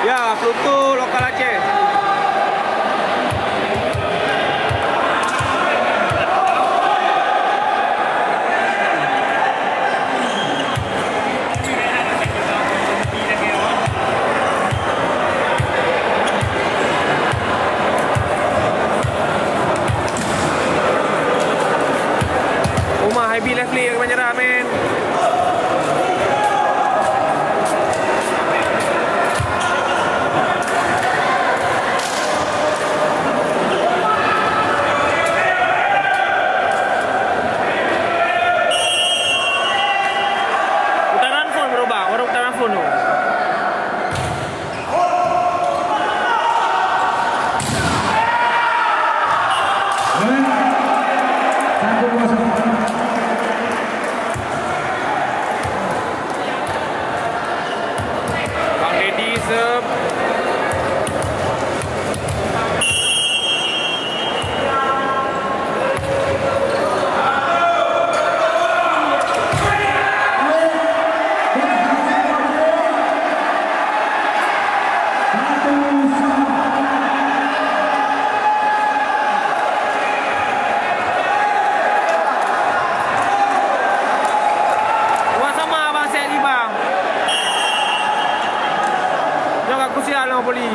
Ya, Pluto lokal Aceh. Rumah Happy Lively yang menyerah, men. Putaran phone berubah, baru putaran phone tu. Bang Deddy serve. Buat sama abang set ni, bang. Jangan aku sial lah poli.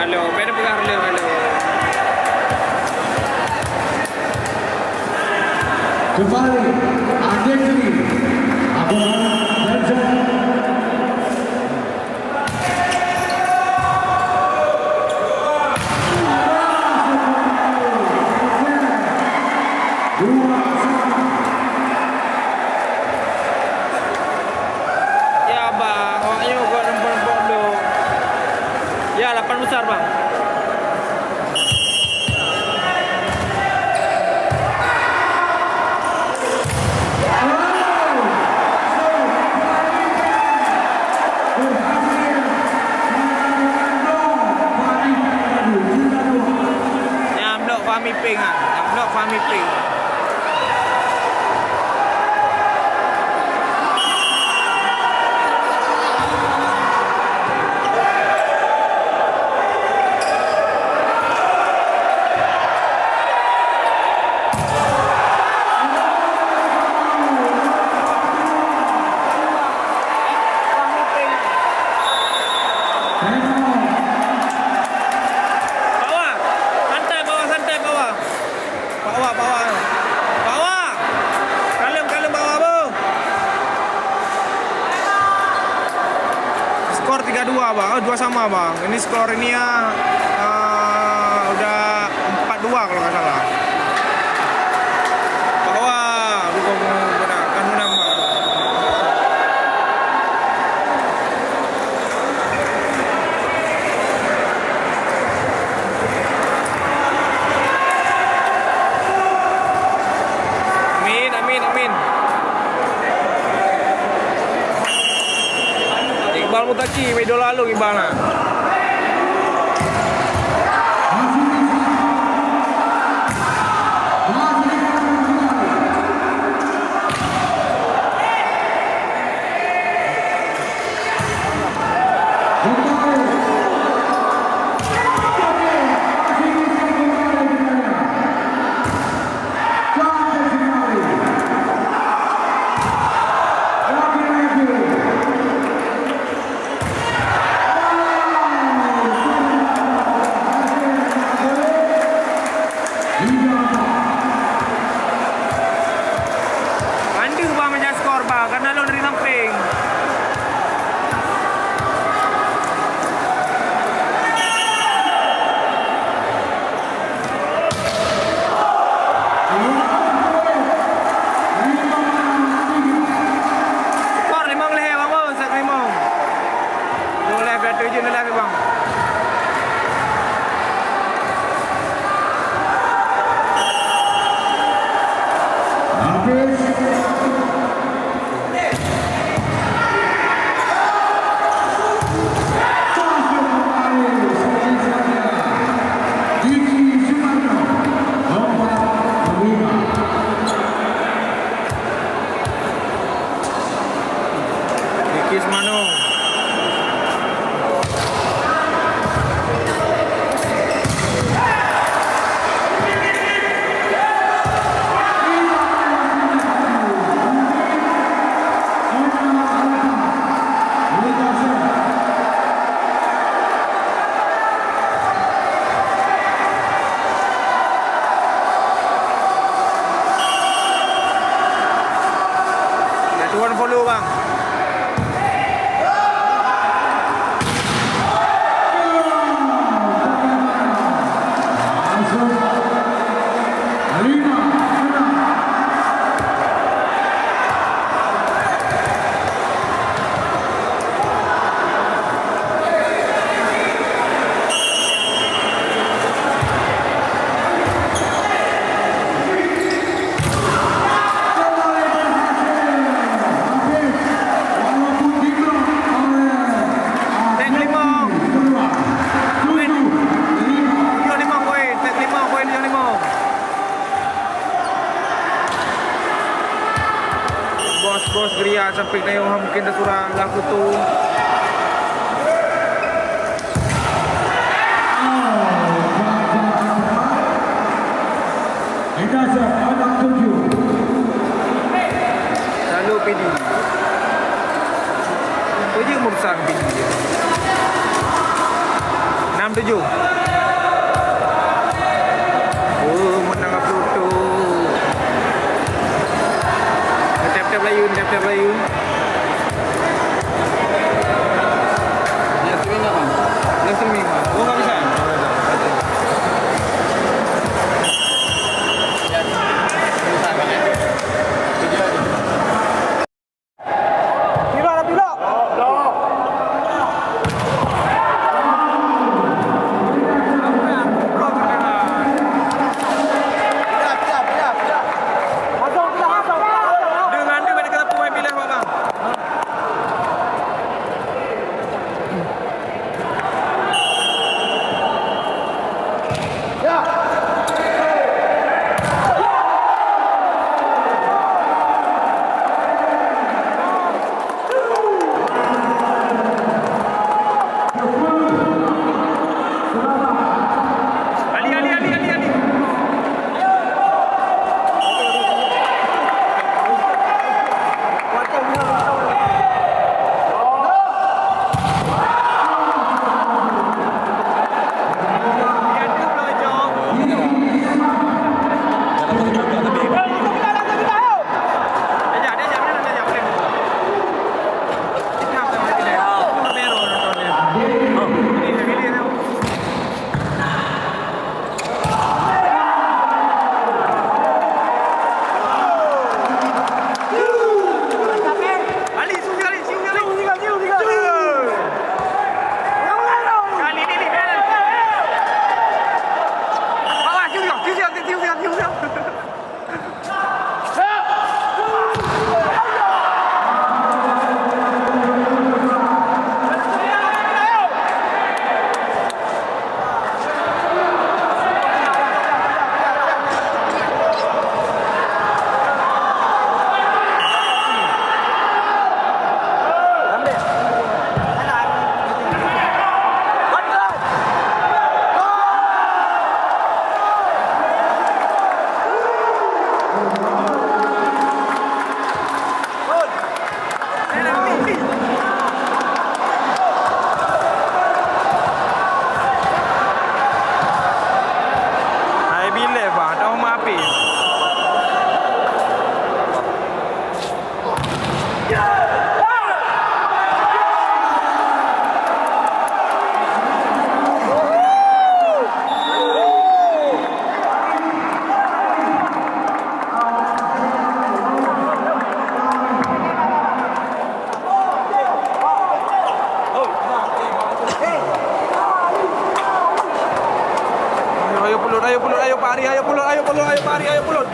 Kalau benar pegang rela kalau. Kembali Andri Abang Benjamin. Ya bang, awaknya buat rempah-rempah dulu. Ya 8 besar bang. Yang blok Fahmi Ping ah, yang blok Fahmi Ping. Bawah. Santai bawah, santai bawah. Bawah, bawah. Bawah. Kalem, kalem bawah, bu. Skor 3-2, bang. Oh, 2 sama, bang. Ini skor ini ya udah 4-2 kalau nggak salah. Bawah. Bukan benar. Kan menang, bang. Amin, amin, amin. Iqbal Mutaki, idola lu Iqbal nak. sampai na yung mungkin na surang laku tu. Indonesia anak 7. Lalu PD. Puji umur besar PD dia. 6-7. Oh, menang Pluto. Tap-tap layun, tap-tap layun. Dia swing apa? Yang semi mah. Oh, enggak bisa. Susah banget. Video ni. Pilot, pilot. Dengan dia mana kata pemain pilihan Pak Bang? Ali, Ali, Ali, Ali, Ali. Ali, siung Ali, siung Ali. Kali ini kanan. Bawah, siung. Hai bila bah, tahu mapi. Ayo pulut, ayo Pak Ari, ayo pulut.